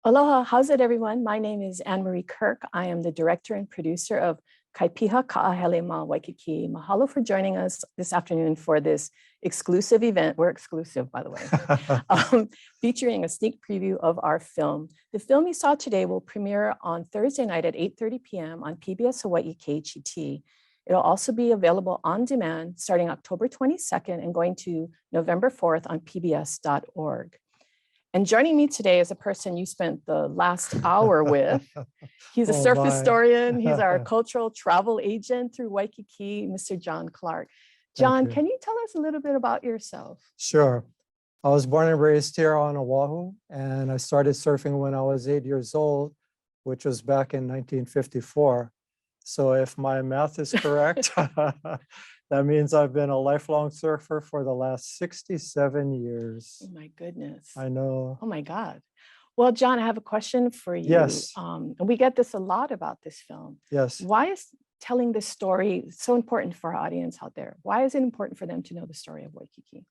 Aloha, how's it everyone? My name is Ann Marie Kirk. I am the director and producer of Piha Kaʻahele Ma Waikīkī. Mahalo for joining us this afternoon for this exclusive event. We're exclusive, by the way, featuring a sneak preview of our film. The film you saw today will premiere on Thursday night at 8:30 p.m. on PBS Hawaiʻi KHET. It'll also be available on demand starting October 22nd and going to November 4th on pbs.org. And joining me today is a person you spent the last hour with. He's a surf historian. He's our cultural travel agent through Waikiki, Mr. John Clark. John, can you tell us a little bit about yourself? Sure. I was born and raised here on Oahu, and I started surfing when I was 8 years old, which was back in 1954. So if my math is correct, that means I've been a lifelong surfer for the last 67 years. Oh my goodness. I know. Oh my God. Well, John, I have a question for you. Yes. And we get this a lot about this film. Yes. Why is telling this story so important for our audience out there? Why is it important for them to know the story of Waikiki?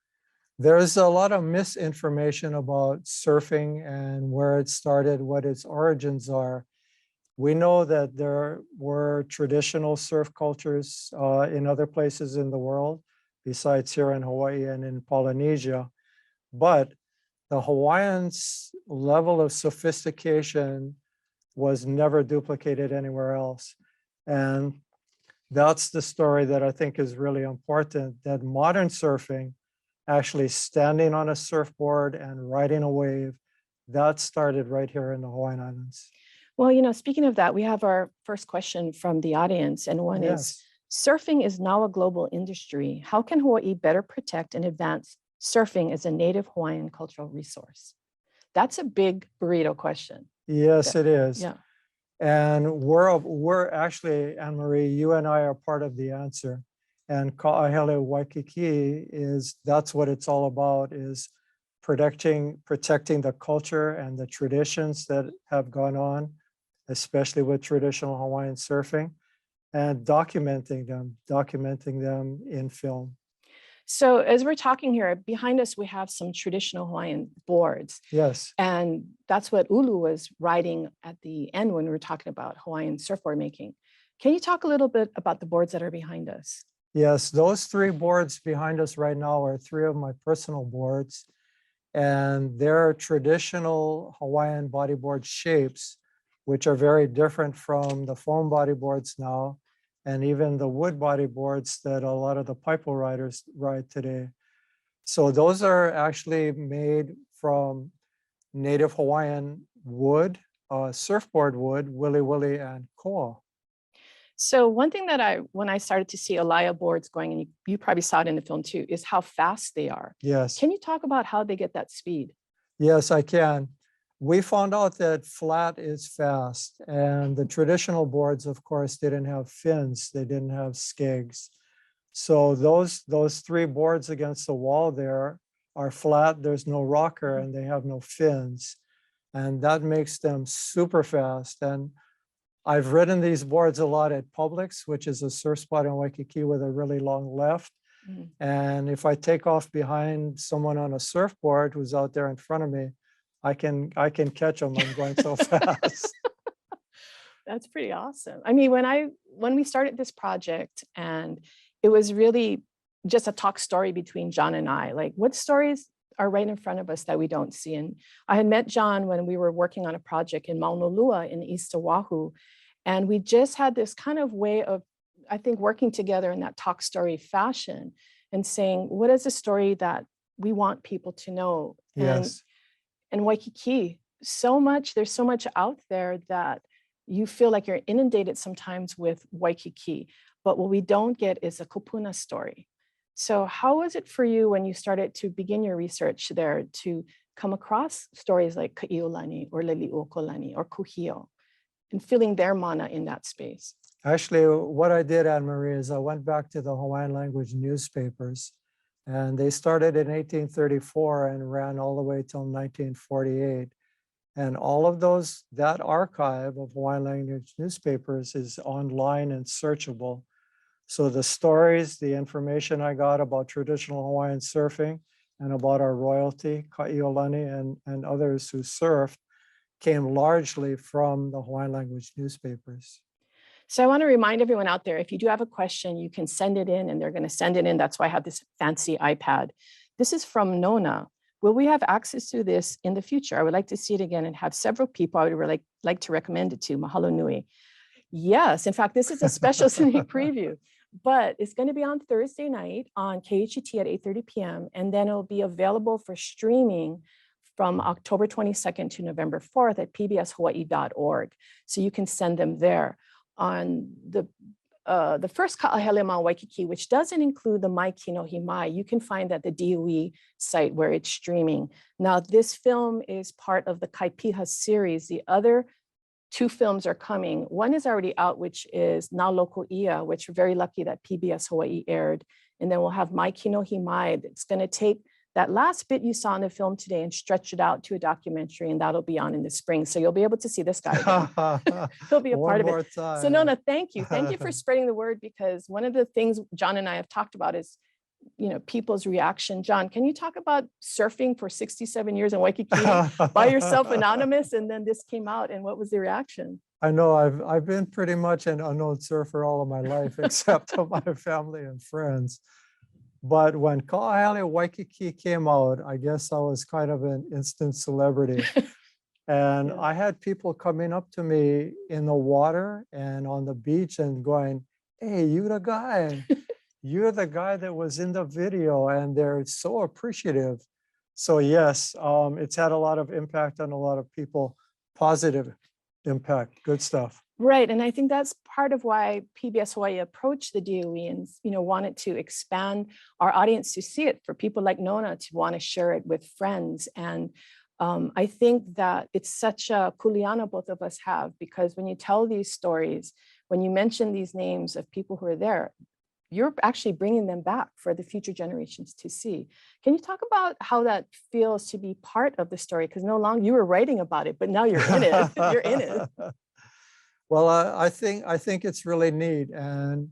There's a lot of misinformation about surfing and where it started, what its origins are. We know that there were traditional surf cultures in other places in the world, besides here in Hawaii and in Polynesia. But the Hawaiians' level of sophistication was never duplicated anywhere else. And that's the story that I think is really important, that modern surfing, actually standing on a surfboard and riding a wave, that started right here in the Hawaiian Islands. Well, you know, speaking of that, we have our first question from the audience, and one is, surfing is now a global industry. How can Hawaii better protect and advance surfing as a native Hawaiian cultural resource? That's a big burrito question. Yes, it is. Yeah. And we're actually, Ann Marie, you and I are part of the answer. And Kaʻahele Waikīkī that's what it's all about, is protecting the culture and the traditions that have gone on, especially with traditional Hawaiian surfing, and documenting them in film. So as we're talking here, behind us, we have some traditional Hawaiian boards. Yes. And that's what Ulu was riding at the end when we were talking about Hawaiian surfboard making. Can you talk a little bit about the boards that are behind us? Yes, those three boards behind us right now are three of my personal boards. And they're traditional Hawaiian bodyboard shapes, which are very different from the foam bodyboards now, and even the wood bodyboards that a lot of the paipo riders ride today. So those are actually made from native Hawaiian wood, surfboard wood, wili, and koa. So one thing that when I started to see Alaya boards going, and you probably saw it in the film too, is how fast they are. Yes. Can you talk about how they get that speed? Yes, I can. We found out that flat is fast, and the traditional boards, of course, didn't have fins. They didn't have skegs. So those three boards against the wall there are flat. There's no rocker, and they have no fins. And that makes them super fast. And I've ridden these boards a lot at Publix, which is a surf spot in Waikiki with a really long left. Mm-hmm. And if I take off behind someone on a surfboard who's out there in front of me, I can catch them. I'm going so fast. That's pretty awesome. I mean, when we started this project, and it was really just a talk story between John and I, like, what stories are right in front of us that we don't see? And I had met John when we were working on a project in Maunalua in East Oahu. And we just had this kind of way of, I think, working together in that talk story fashion and saying, what is the story that we want people to know? Yes. And Waikiki, there's so much out there that you feel like you're inundated sometimes with Waikiki, but what we don't get is a kupuna story. So how was it for you when you started to begin your research there to come across stories like Ka'iolani or Leli'uokolani or Kuhio and feeling their mana in that space? Actually, what I did, Ann Marie, is I went back to the Hawaiian language newspapers, and they started in 1834 and ran all the way till 1948. And all of that archive of Hawaiian language newspapers is online and searchable. So the stories, the information I got about traditional Hawaiian surfing and about our royalty, Ka'iolani and others who surfed, came largely from the Hawaiian language newspapers. So I want to remind everyone out there, if you do have a question, you can send it in and they're going to send it in. That's why I have this fancy iPad. This is from Nona. Will we have access to this in the future? I would like to see it again and have several people I would really like to recommend it to. Mahalo nui. Yes, in fact, this is a special sneak preview, but it's going to be on Thursday night on KHET at 8:30 p.m. And then it'll be available for streaming from October 22nd to November 4th at pbshawaii.org. So you can send them there. On the first Kaʻahele Ma Waikīkī, which doesn't include the Mai Kino Himai, you can find at the DOE site where it's streaming. Now, this film is part of the Piha series. The other two films are coming. One is already out, which is Now Local Ia, which we're very lucky that PBS Hawaiʻi aired. And then we'll have Mai Kino Himai. It's going to take that last bit you saw in the film today and stretch it out to a documentary, and that'll be on in the spring. So you'll be able to see this guy again. He'll be a part of it. Time. So Nona, thank you. Thank you for spreading the word, because one of the things John and I have talked about is, people's reaction. John, can you talk about surfing for 67 years in Waikiki by yourself, anonymous, and then this came out, and what was the reaction? I know I've been pretty much an unknown surfer all of my life, except to my family and friends. But when Kaʻahele Waikīkī came out, I guess I was kind of an instant celebrity. And Yeah. I had people coming up to me in the water and on the beach and going, "Hey, you the guy. You're the guy that was in the video." And they're so appreciative. So yes, it's had a lot of impact on a lot of people, positive impact, good stuff. Right, and I think that's part of why PBS Hawaii approached the DOE and wanted to expand our audience to see it, for people like Nona to want to share it with friends. And I think that it's such a kuleana both of us have, because when you tell these stories, when you mention these names of people who are there, you're actually bringing them back for the future generations to see. Can you talk about how that feels to be part of the story? Because no longer you were writing about it, but now you're in it. You're in it. Well, I think it's really neat, and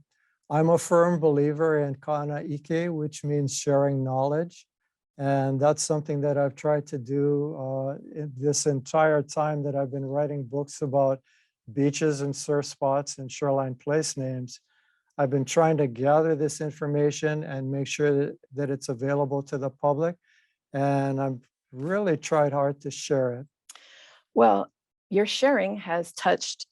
I'm a firm believer in kana ike, which means sharing knowledge, and that's something that I've tried to do in this entire time that I've been writing books about beaches and surf spots and shoreline place names. I've been trying to gather this information and make sure that it's available to the public, and I've really tried hard to share it. Well, your sharing has touched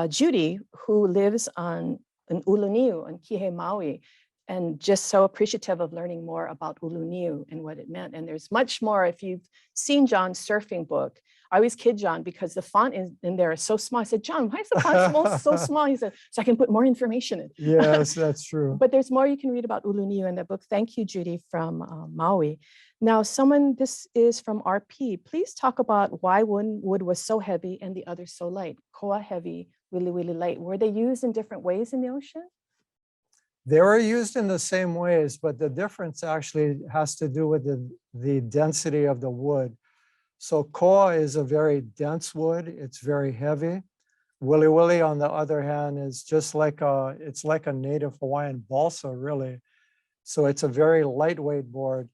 Judy, who lives on an Uluniu on Kihei Maui, and just so appreciative of learning more about Uluniu and what it meant. And there's much more. If you've seen John's surfing book, I always kid John because the font in there is so small. I said, John, why is the font so small? He said, so I can put more information in. Yes, that's true. But there's more you can read about Uluniu in the book. Thank you, Judy, from Maui. Now, this is from RP. Please talk about why one wood was so heavy and the other so light. Koa heavy, wili wili light. Were they used in different ways in the ocean? They were used in the same ways, but the difference actually has to do with the density of the wood. So koa is a very dense wood. It's very heavy. Wili wili, on the other hand, is just like it's like a native Hawaiian balsa, really. So it's a very lightweight board.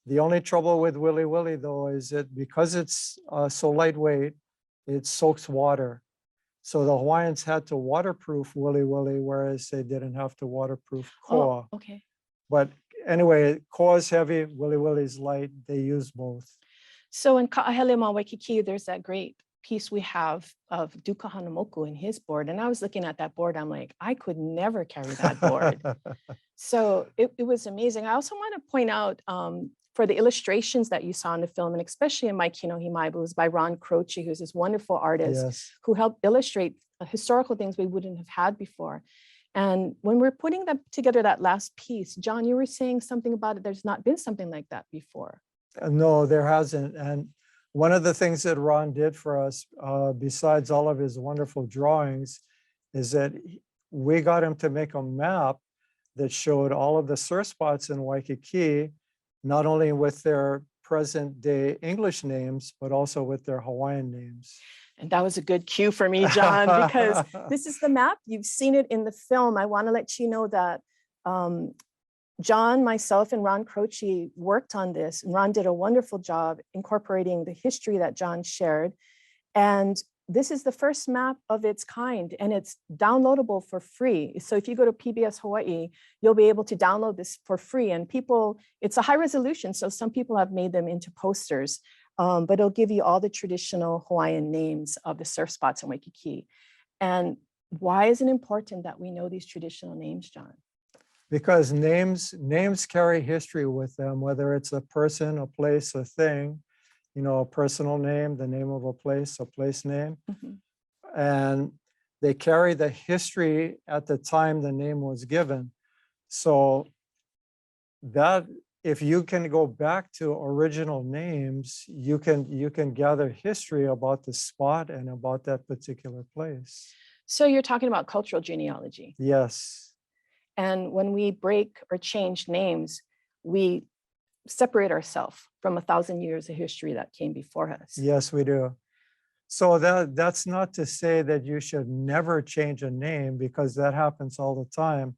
The only trouble with wili wili, though, is that because it's so lightweight, it soaks water. So the Hawaiians had to waterproof wili wili, whereas they didn't have to waterproof koa. Oh, okay. But anyway, koa is heavy, wili wili is light. They use both. So in Kaʻahele Ma Waikīkī, there's that great piece we have of Duka Hanamoku in his board. And I was looking at that board, I'm like, I could never carry that board. So it was amazing. I also want to point out for the illustrations that you saw in the film, and especially in My Kino Himai, it was by Ron Croce, who's this wonderful artist Yes. who helped illustrate historical things we wouldn't have had before. And when we're putting together that last piece, John, you were saying something about it. There's not been something like that before. No, there hasn't. And one of the things that Ron did for us, besides all of his wonderful drawings, is that we got him to make a map that showed all of the surf spots in Waikiki, not only with their present day English names, but also with their Hawaiian names. And that was a good cue for me, John, because this is the map. You've seen it in the film. I want to let you know that John, myself, and Ron Croce worked on this. And Ron did a wonderful job incorporating the history that John shared. And this is the first map of its kind, and it's downloadable for free. So if you go to PBS Hawaiʻi, you'll be able to download this for free. And people, it's a high resolution, so some people have made them into posters, but it'll give you all the traditional Hawaiian names of the surf spots in Waikiki. And why is it important that we know these traditional names, John? Because names carry history with them, whether it's a person, a place, a thing, you know, a personal name, the name of a place name. And they carry the history at the time the name was given. So that if you can go back to original names, you can gather history about the spot and about that particular place. So you're talking about cultural genealogy. Yes. And when we break or change names, we separate ourselves from 1,000 years of history that came before us. Yes, we do. So that's not to say that you should never change a name, because that happens all the time.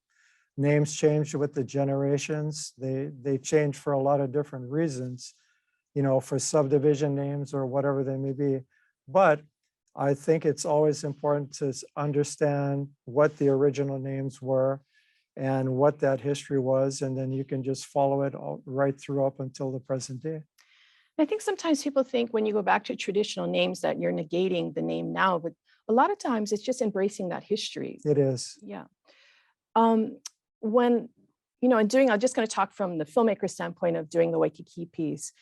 Names change with the generations. They change for a lot of different reasons, you know, for subdivision names or whatever they may be. But I think it's always important to understand what the original names were and what that history was, and then you can just follow it all right through up until the present day. I think sometimes people think when you go back to traditional names that you're negating the name now, but a lot of times it's just embracing that history. It is. Yeah. When, you know, I'm just going to talk from the filmmaker standpoint of doing the Waikiki piece.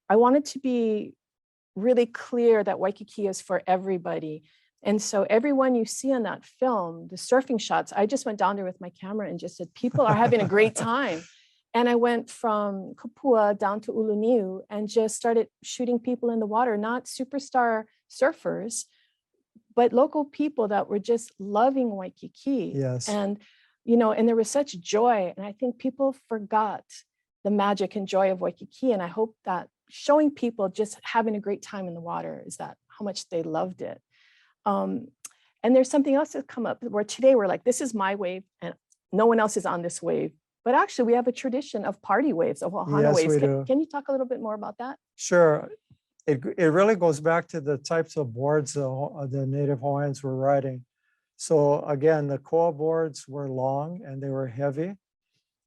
I wanted to be really clear that Waikiki is for everybody. And so everyone you see on that film, the surfing shots, I just went down there with my camera and just said, people are having a great time. And I went from Kapua down to Uluniu and just started shooting people in the water, not superstar surfers, but local people that were just loving Waikiki. Yes. And, you know, and there was such joy. And I think people forgot the magic and joy of Waikiki. And I hope that showing people just having a great time in the water is that how much they loved it. And there's something else that's come up where today we're like, this is my wave and no one else is on this wave. But actually we have a tradition of party waves, of Ohana Yes, waves. we do. Can you talk a little bit more about that? Sure. It really goes back to the types of boards the Native Hawaiians were riding. So again, the koa boards were long and they were heavy,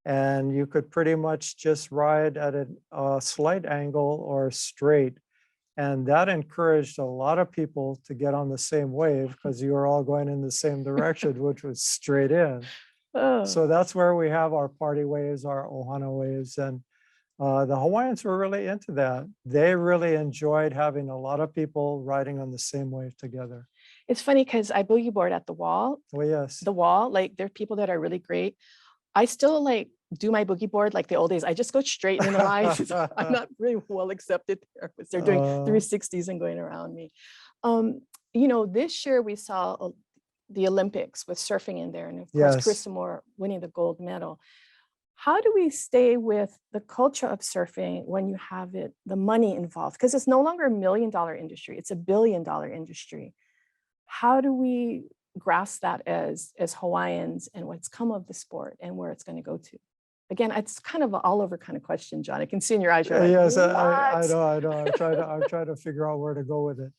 and you could pretty much just ride at a slight angle or straight. And that encouraged a lot of people to get on the same wave because you were all going in the same direction, which was straight in. Oh. So that's where we have our party waves, our Ohana waves. And the Hawaiians were really into that. They really enjoyed having a lot of people riding on the same wave together. It's funny because I boogie board at the wall. Oh, yes. The wall, like there are people that are really great. I still like do my boogie board like the old days. I just go straight in the lines. I'm not really well accepted there because they're doing 360s and going around me. You know, this year we saw the Olympics with surfing in there. And of course, Carissa Moore winning the gold medal. How do we stay with the culture of surfing when you have the money involved? Because it's no longer $1 million industry, it's $1 billion industry. How do we grasp that as Hawaiians and what's come of the sport and where it's going to go to? Again, it's kind of an all over kind of question, John. I can see in your eyes. You're like, yes, I know. I'm trying to figure out where to go with it.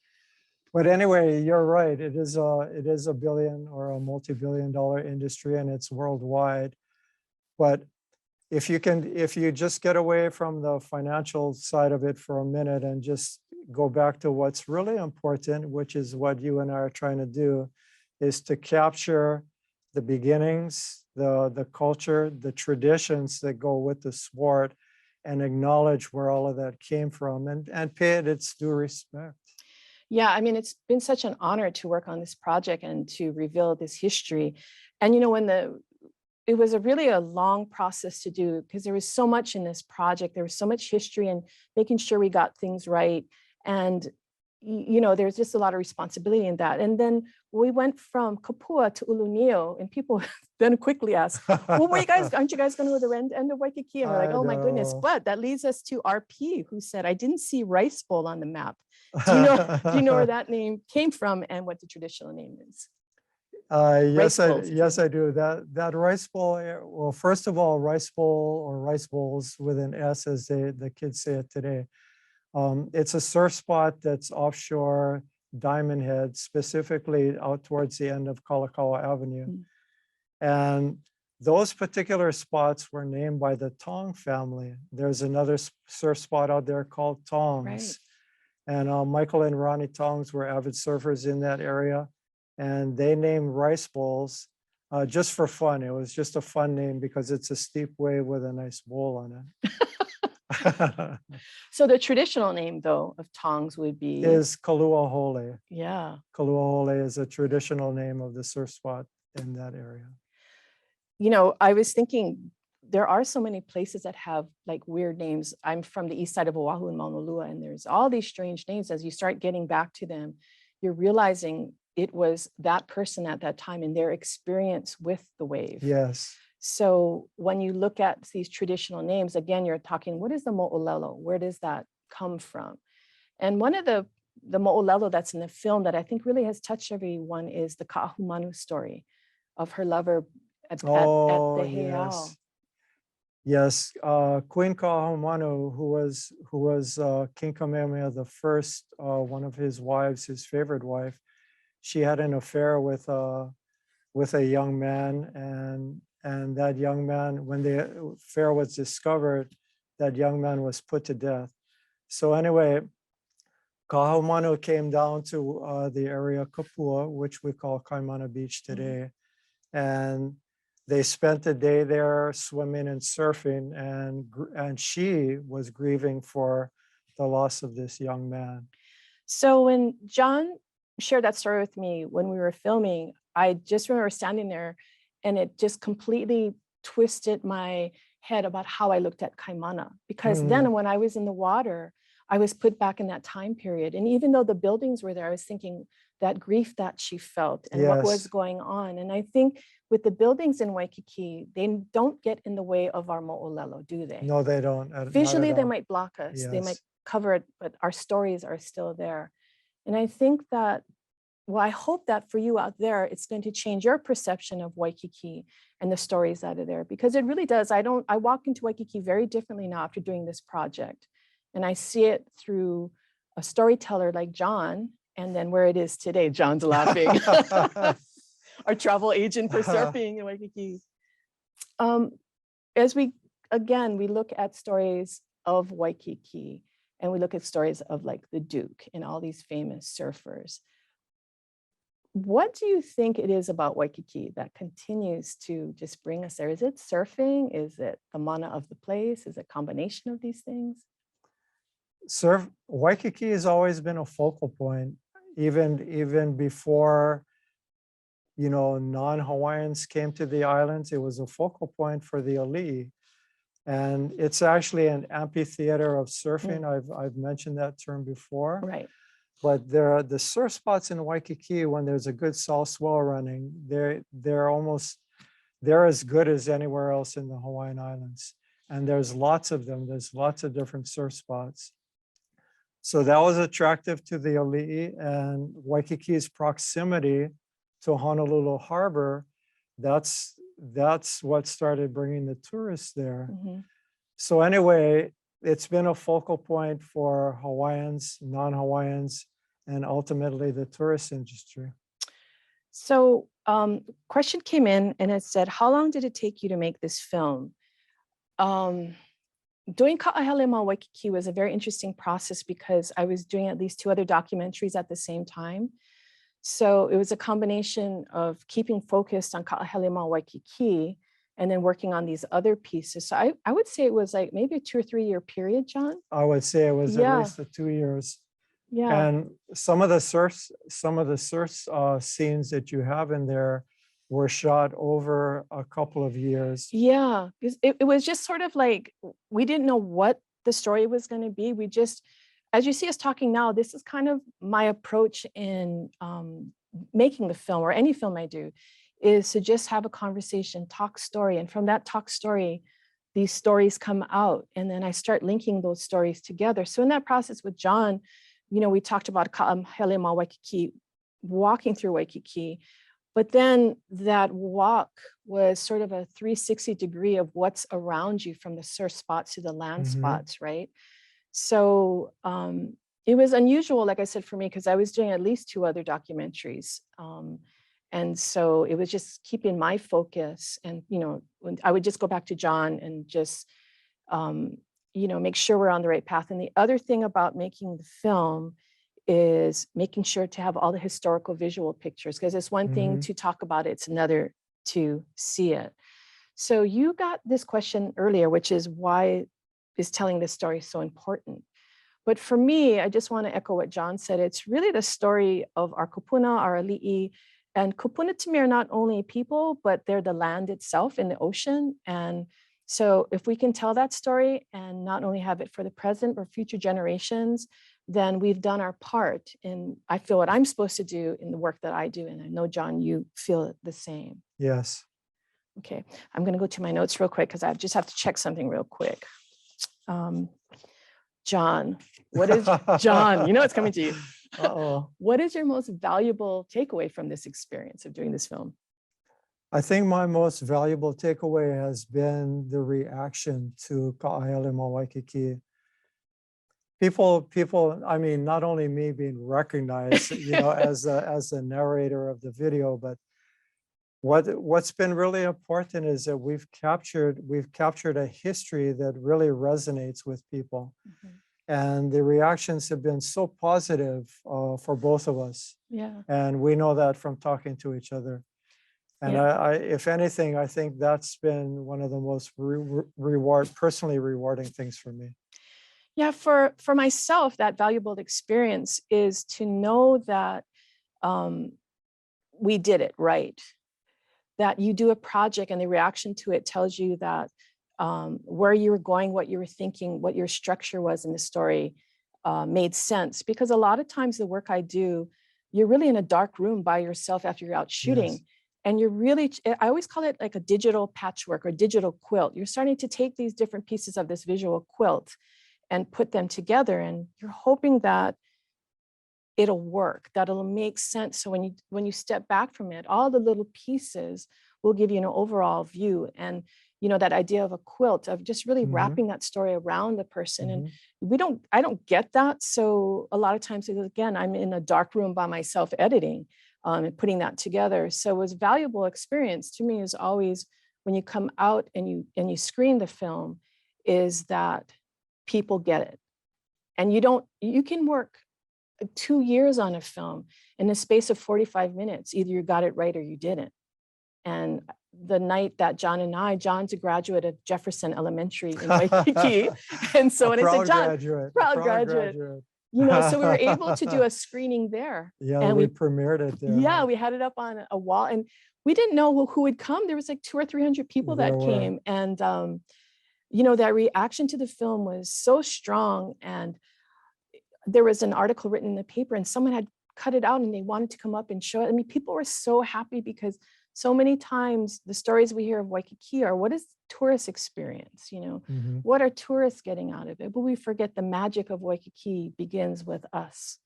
But anyway, you're right. It is a billion or a multi-billion-dollar industry, and it's worldwide. But if you just get away from the financial side of it for a minute and just go back to what's really important, which is what you and I are trying to do, is to capture the beginnings, the culture, the traditions that go with the sport, and acknowledge where all of that came from and pay it its due respect. Yeah, I mean, it's been such an honor to work on this project and to reveal this history. And, you know, it was really a long process to do because there was so much in this project. There was so much history and making sure we got things right. And, you know, there's just a lot of responsibility in that. And then we went from Kapua to Uluniu, and people then quickly asked, well, aren't you guys going to the end of Waikiki? And we're like, oh my goodness. But that leads us to RP, who said, I didn't see Rice Bowl on the map. Do you know where that name came from and what the traditional name is? Yes, I do. That rice bowl. Well, first of all, rice bowl or rice bowls with an S, as the kids say it today. It's a surf spot that's offshore Diamond Head, specifically out towards the end of Kalakaua Avenue. And those particular spots were named by the Tong family. There's another surf spot out there called Tongs. And Michael and Ronnie Tongs were avid surfers in that area. And they named rice bowls just for fun. It was just a fun name because it's a steep wave with a nice bowl on it. So the traditional name, though, of Tongs would be? Is Kaluahole. Yeah. Kaluahole is a traditional name of the surf spot in that area. You know, I was thinking, there are so many places that have like weird names. I'm from the east side of Oahu in Maunalua, and there's all these strange names. As you start getting back to them, you're realizing it was that person at that time and their experience with the wave. Yes. So when you look at these traditional names, again, you're talking, what is the mo'olelo? Where does that come from? And one of the mo'olelo that's in the film that I think really has touched everyone is the Ka'ahumanu story of her lover at the heiau. Yes, Queen Ka'ahumanu, who was King Kamehameha the first, one of his wives, his favorite wife, she had an affair with a young man, and that young man, when the affair was discovered, that young man was put to death. So anyway, Ka'ahumanu came down to the area Kapua, which we call Kaimana Beach today, and they spent the day there swimming and surfing, and she was grieving for the loss of this young man. So when John shared that story with me when we were filming, I just remember standing there and it just completely twisted my head about how I looked at Kaimana. Because then when I was in the water, I was put back in that time period. And even though the buildings were there, I was thinking that grief that she felt and what was going on. And I think with the buildings in Waikiki, they don't get in the way of our mo'olelo, do they? No, they don't. Visually, they might block us. They might cover it, but our stories are still there. And I think that, well, I hope that for you out there, it's going to change your perception of Waikiki and the stories that are there, because it really does. I walk into Waikiki very differently now after doing this project. And I see it through a storyteller like John, and then where it is today. John's laughing. Our travel agent for surfing in Waikiki. As we look at stories of Waikiki, and we look at stories of like the Duke and all these famous surfers. What do you think it is about Waikiki that continues to just bring us there? Is it surfing? Is it the mana of the place? Is it a combination of these things? Waikiki has always been a focal point, even before, you know, non-Hawaiians came to the islands. It was a focal point for the ali'i. And it's actually an amphitheater of surfing. I've mentioned that term before. Right. But the surf spots in Waikiki, when there's a good south swell running, they're as good as anywhere else in the Hawaiian Islands. And there's lots of them. There's lots of different surf spots. So that was attractive to the ali'i, and Waikiki's proximity to Honolulu Harbor, that's what started bringing the tourists there. So anyway, it's been a focal point for Hawaiians, non-Hawaiians, and ultimately the tourist industry. So question came in and it said, how long did it take you to make this film? Doing Kaʻahele Ma Waikīkī was a very interesting process because I was doing at least 2 other documentaries at the same time. So it was a combination of keeping focused on Kaʻahele Ma Waikīkī and then working on these other pieces. So I would say it was like maybe a 2 or 3 year period, John. I would say it was at least 2 years. Yeah. And some of the surf scenes that you have in there were shot over a couple of years. Yeah, it was just sort of like, we didn't know what the story was going to be. We just, as you see us talking now, this is kind of my approach in making the film, or any film I do, is to just have a conversation, talk story. And from that talk story, these stories come out. And then I start linking those stories together. So in that process with John, you know, we talked about Kaʻahele Ma Waikīkī, walking through Waikiki. But then that walk was sort of a 360 degree of what's around you, from the surf spots to the land spots, right? So It was unusual, like I said, for me, because I was doing at least 2 other documentaries. And so it was just keeping my focus. And, when I would just go back to John and just, make sure we're on the right path. And the other thing about making the film is making sure to have all the historical visual pictures, because it's one thing Mhm. to talk about it, it's another to see it. So you got this question earlier, which is why is telling this story so important? But for me, I just want to echo what John said. It's really the story of our kupuna, our ali'i. And kupuna to me are not only people, but they're the land itself in the ocean. And so if we can tell that story and not only have it for the present or future generations, then we've done our part. And I feel what I'm supposed to do in the work that I do. And I know, John, you feel the same. Yes. Okay, I'm going to go to my notes real quick because I just have to check something real quick. John, what is John? You know it's coming to you. Uh-oh. What is your most valuable takeaway from this experience of doing this film? I think my most valuable takeaway has been the reaction to Kaʻahele Ma Waikīkī. People, I mean, not only me being recognized, as a narrator of the video, but what's been really important is that we've captured a history that really resonates with people. Mhm. And the reactions have been so positive for both of us. Yeah. And we know that from talking to each other. And Yeah. I if anything, I think that's been one of the most personally rewarding things for me. Yeah, for myself, that valuable experience is to know that we did it right. That you do a project and the reaction to it tells you that where you were going, what you were thinking, what your structure was in the story made sense. Because a lot of times the work I do, you're really in a dark room by yourself after you're out shooting. Yes. And you're really, I always call it like a digital patchwork or digital quilt. You're starting to take these different pieces of this visual quilt and put them together. And you're hoping that it'll work, that it'll make sense. So when you step back from it, all the little pieces will give you an overall view. And that idea of a quilt, of just really Mhm. wrapping that story around the person. Mhm. And I don't get that. So a lot of times, again, I'm in a dark room by myself editing and putting that together. So it was a valuable experience to me is always when you come out and you screen the film, is that people get it. And you can work 2 years on a film in the space of 45 minutes. Either you got it right or you didn't. And the night that John's a graduate of Jefferson Elementary in Waikiki. And so when I said, John, proud graduate, so we were able to do a screening there. Yeah, and we premiered it there. Yeah, we had it up on a wall and we didn't know who would come. There was like 200 or 300 people that came. And, that reaction to the film was so strong. And there was an article written in the paper and someone had cut it out and they wanted to come up and show it. I mean, people were so happy because so many times the stories we hear of Waikiki are, what is tourist experience? Mhm. What are tourists getting out of it? But we forget the magic of Waikiki begins with us,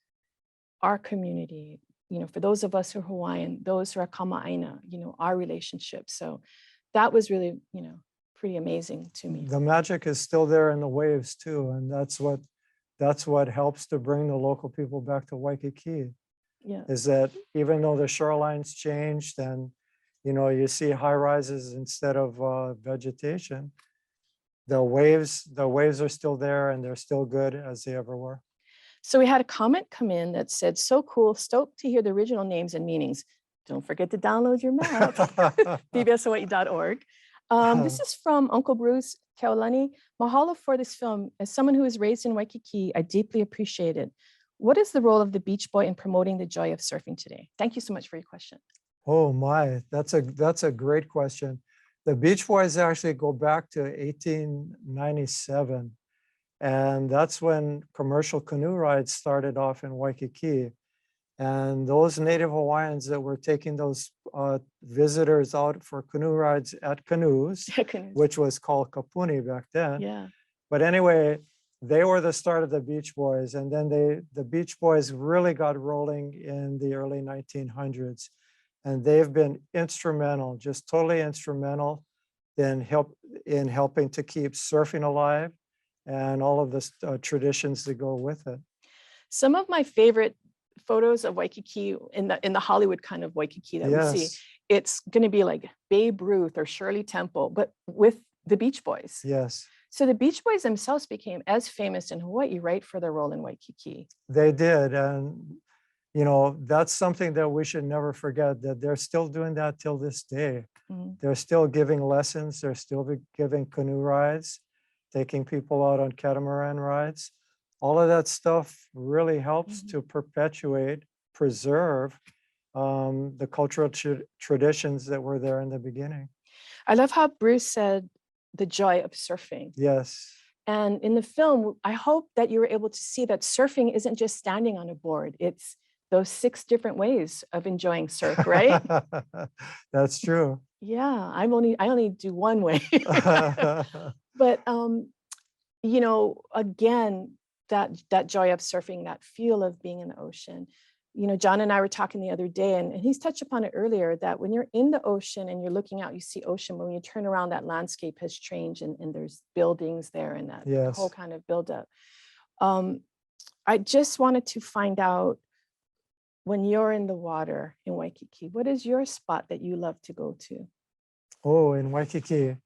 our community, for those of us who are Hawaiian, those who are Kama'aina, our relationship. So that was really, pretty amazing to me. The magic is still there in the waves too. And that's what helps to bring the local people back to Waikiki. Yeah. Is that even though the shoreline's changed and you see high rises instead of vegetation, the waves are still there and they're still good as they ever were. So we had a comment come in that said, so cool, stoked to hear the original names and meanings. Don't forget to download your map, pbshawaii.org. This is from Uncle Bruce Keolani. Mahalo for this film. As someone who was raised in Waikiki, I deeply appreciate it. What is the role of the Beach Boy in promoting the joy of surfing today? Thank you so much for your question. Oh my, that's a great question. The Beach Boys actually go back to 1897. And that's when commercial canoe rides started off in Waikiki. And those Native Hawaiians that were taking those visitors out for canoe rides at canoes, which was called kapuni back then. Yeah. But anyway, they were the start of the Beach Boys. And then the Beach Boys really got rolling in the early 1900s. And they've been instrumental, just totally instrumental in helping to keep surfing alive and all of the traditions that go with it. Some of my favorite photos of Waikiki in the Hollywood kind of Waikiki that we see, Yes, it's going to be like Babe Ruth or Shirley Temple, but with the Beach Boys. yes, So the Beach Boys themselves became as famous in Hawaii, right, for their role in Waikiki. they did. And, that's something that we should never forget, that they're still doing that till this day. Mhm. They're still giving lessons. They're still giving canoe rides, taking people out on catamaran rides. All of that stuff really helps to perpetuate, preserve the cultural traditions that were there in the beginning. I love how Bruce said the joy of surfing. Yes. And in the film, I hope that you were able to see that surfing isn't just standing on a board. It's those 6 different ways of enjoying surf, right? That's true. Yeah, I only do one way. But again, that joy of surfing, that feel of being in the ocean. John and I were talking the other day, and he's touched upon it earlier, that when you're in the ocean and you're looking out, you see ocean, but when you turn around, that landscape has changed and there's buildings there and that whole Yes. kind of buildup. I just wanted to find out, when you're in the water in Waikiki, what is your spot that you love to go to? Oh, in Waikiki.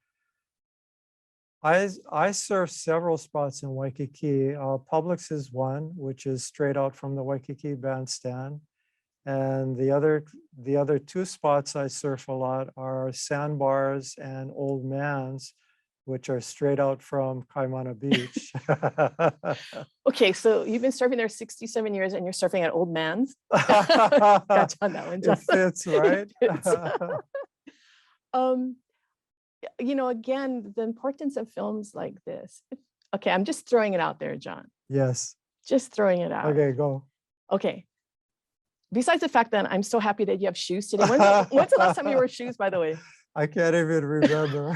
I surf several spots in Waikiki. Publix is one, which is straight out from the Waikiki bandstand. And the other 2 spots I surf a lot are Sandbars and Old Man's, which are straight out from Kaimana Beach. Okay, so you've been surfing there 67 years and you're surfing at Old Man's? Gotcha on that one, John. It fits, right? It fits. Again, the importance of films like this. Okay, I'm just throwing it out there, John. Yes. Just throwing it out. Okay, go. Okay. Besides the fact that I'm so happy that you have shoes today. When's the last time you wore shoes, by the way? I can't even remember.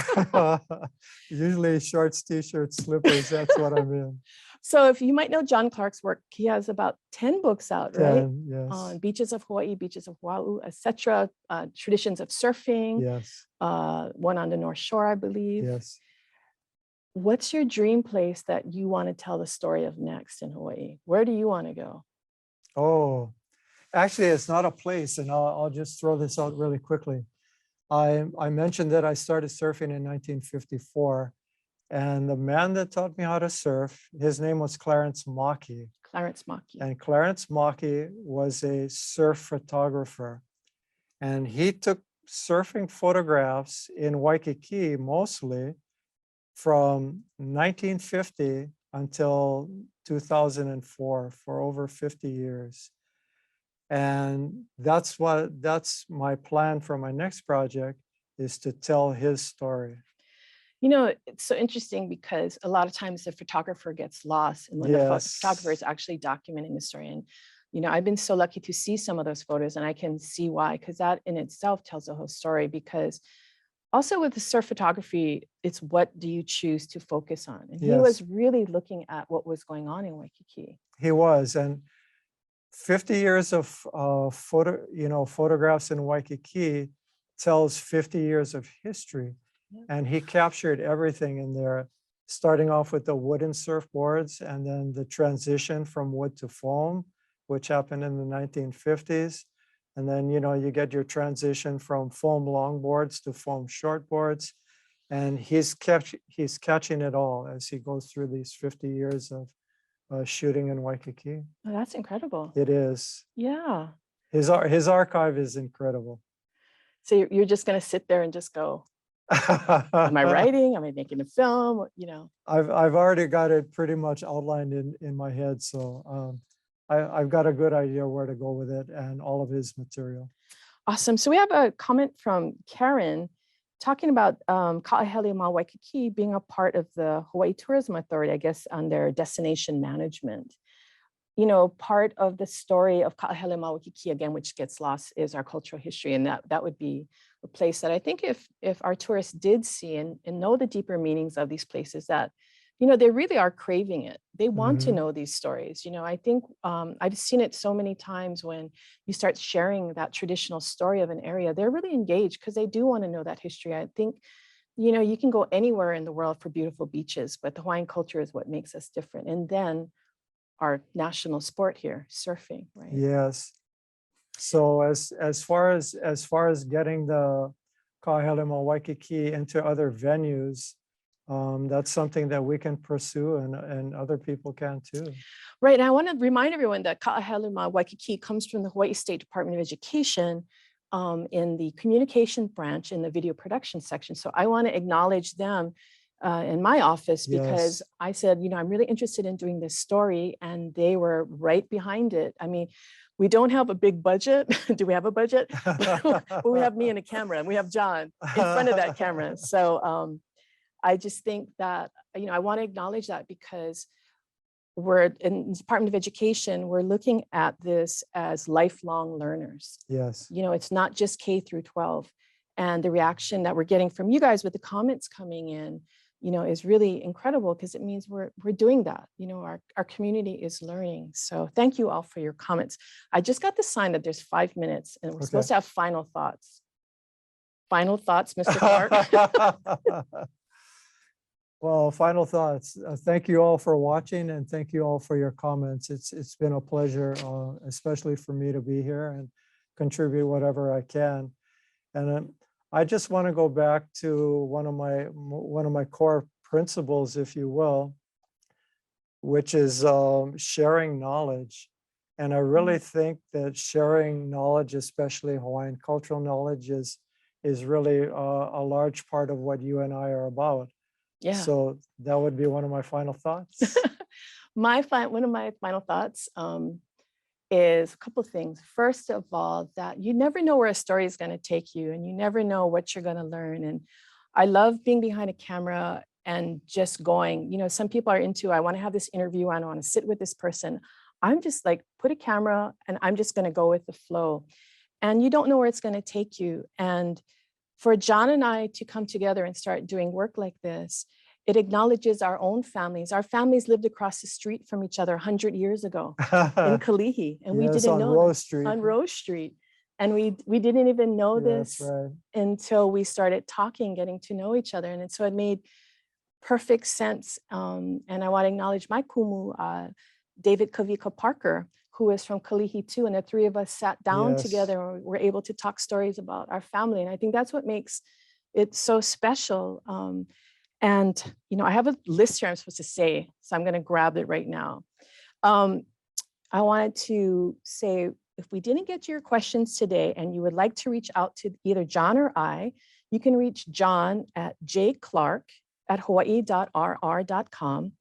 Usually shorts, t-shirts, slippers, that's what I'm in. So if you might know John Clark's work, he has about 10 books out, right? 10, yes. On beaches of Hawaii, beaches of Oahu, etc. Traditions of surfing. Yes. One on the North Shore, I believe. Yes. What's your dream place that you want to tell the story of next in Hawaii? Where do you want to go? Oh, actually, it's not a place, and I'll just throw this out really quickly. I mentioned that I started surfing in 1954, and the man that taught me how to surf, his name was Clarence Maki. Clarence Maki. And Clarence Maki was a surf photographer, and he took surfing photographs in Waikiki mostly from 1950 until 2004, for over 50 years. And that's my plan for my next project, is to tell his story. It's so interesting because a lot of times the photographer gets lost, and when the photographer is actually documenting the story. And I've been so lucky to see some of those photos, and I can see why, because that in itself tells the whole story. Because also with the surf photography, it's what do you choose to focus on? And he was really looking at what was going on in Waikiki. He was, and 50 years of photographs in Waikiki tells 50 years of history. Yeah. And he captured everything in there, starting off with the wooden surfboards and then the transition from wood to foam, which happened in the 1950s. And then, you get your transition from foam longboards to foam shortboards. And he's catching it all as he goes through these 50 years of shooting in Waikiki. Oh, that's incredible. It is. Yeah. His archive is incredible. So you're just going to sit there and just go, am I writing? Am I making a film? I've already got it pretty much outlined in my head. So I've got a good idea where to go with it and all of his material. Awesome. So we have a comment from Karen talking about Kaʻahele Ma Waikīkī being a part of the Hawaii Tourism Authority, I guess, on their destination management. Part of the story of Kaʻahele Ma Waikīkī, again, which gets lost, is our cultural history. And that would be a place that I think if our tourists did see and know the deeper meanings of these places, that, they really are craving it. They want to know these stories. I think I've seen it so many times when you start sharing that traditional story of an area, they're really engaged because they do want to know that history. I think, you can go anywhere in the world for beautiful beaches, but the Hawaiian culture is what makes us different. And then our national sport here, surfing, right? Yes. So as far as getting the Kaʻahele Ma Waikīkī into other venues, that's something that we can pursue, and other people can too. Right, and I want to remind everyone that Kaʻahele Ma Waikīkī comes from the Hawaii State Department of Education in the communication branch in the video production section. So I want to acknowledge them in my office, because Yes. I said, I'm really interested in doing this story, and they were right behind it. I mean, we don't have a big budget. Do we have a budget? But we have me and a camera, and we have John in front of that camera. So I just think that, I want to acknowledge that, because we're in the Department of Education, we're looking at this as lifelong learners. Yes. It's not just K through 12. And the reaction that we're getting from you guys with the comments coming in, is really incredible, because it means we're doing that. Our community is learning. So thank you all for your comments. I just got the sign that there's 5 minutes, and we're supposed to have final thoughts. Final thoughts, Mr. Clark? Well, final thoughts. Thank you all for watching, and thank you all for your comments. It's been a pleasure, especially for me, to be here and contribute whatever I can. And I just want to go back to one of my core principles, if you will, which is sharing knowledge. And I really think that sharing knowledge, especially Hawaiian cultural knowledge, is really a large part of what you and I are about. Yeah. So that would be one of my final thoughts. One of my final thoughts is a couple of things. First of all, that you never know where a story is going to take you, and you never know what you're going to learn. And I love being behind a camera and just going, some people are into, I want to have this interview, I want to sit with this person. I'm just like, put a camera and I'm just going to go with the flow. And you don't know where it's going to take you. And for John and I to come together and start doing work like this, it acknowledges our own families. Our families lived across the street from each other 100 years ago in Kalihi, and we didn't know Rose Street. On Rose Street. And we didn't even know this That's right. until we started talking, getting to know each other. And so it made perfect sense. And I want to acknowledge my kumu, David Kavika Parker, who is from Kalihi too. And the three of us sat down together and were able to talk stories about our family. And I think that's what makes it so special. And, I have a list here I'm supposed to say, so I'm going to grab it right now. I wanted to say, if we didn't get to your questions today and you would like to reach out to either John or I, you can reach John at jclark@hawaii.rr.com.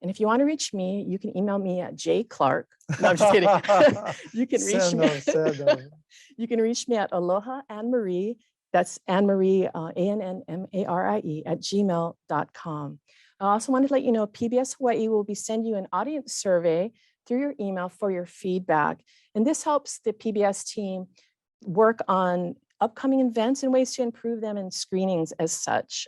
And if you want to reach me, you can email me at jclark. No, I'm just kidding. You can reach me. You can reach me at aloha Ann Marie. That's Ann Marie, ANNMARIE @gmail.com. I also wanted to let you know, PBS Hawaiʻi will be sending you an audience survey through your email for your feedback. And this helps the PBS team work on upcoming events and ways to improve them and screenings as such.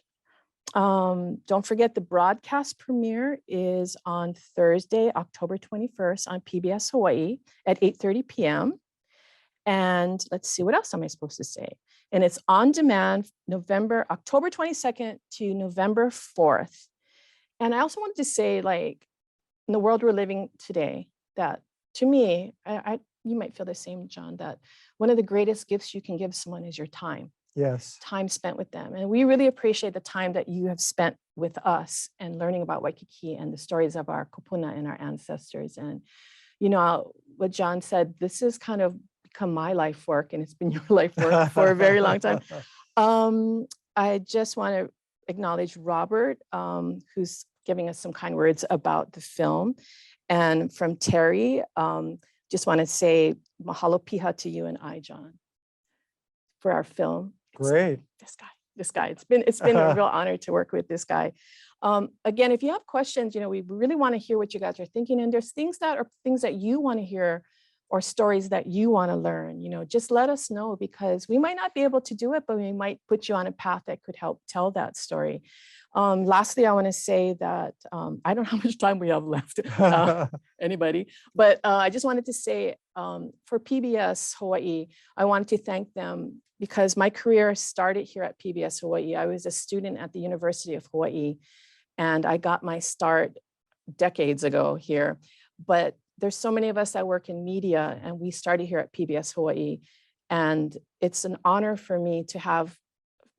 Don't forget, the broadcast premiere is on Thursday, October 21st on PBS Hawaiʻi at 8:30 p.m. And let's see, what else am I supposed to say? And it's on demand October 22nd to November 4th. And I also wanted to say, like, in the world we're living today, that to me, you might feel the same, John, that one of the greatest gifts you can give someone is your time. Yes. Time spent with them. And we really appreciate the time that you have spent with us and learning about Waikiki and the stories of our kupuna and our ancestors. And, what John said, this has kind of become my life work, and it's been your life work for a very long time. I just want to acknowledge Robert, who's giving us some kind words about the film. And from Terry, just want to say mahalo piha to you and I, John, for our film. Great. This guy. It's been a real honor to work with this guy. Again, if you have questions, we really want to hear what you guys are thinking. And there's things that you want to hear or stories that you want to learn, just let us know, because we might not be able to do it, but we might put you on a path that could help tell that story. Lastly, I want to say that I don't know how much time we have left, anybody, but I just wanted to say for PBS Hawaiʻi, I wanted to thank them, because my career started here at PBS Hawaiʻi. I was a student at the University of Hawaii, and I got my start decades ago here. But there's so many of us that work in media, and we started here at PBS Hawaiʻi. And it's an honor for me to have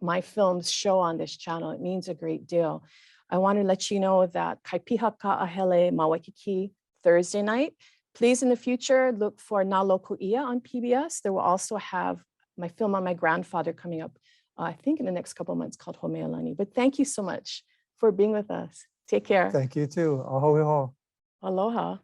my films show on this channel. It means a great deal. I want to let you know that Piha Kaʻahele Ma Waikīkī Thursday night. Please, in the future, look for Na Loko Ia on PBS. There will also have my film on my grandfather coming up, I think in the next couple of months, called Homealani. But thank you so much for being with us. Take care. Thank you too. Ahoiho. Aloha.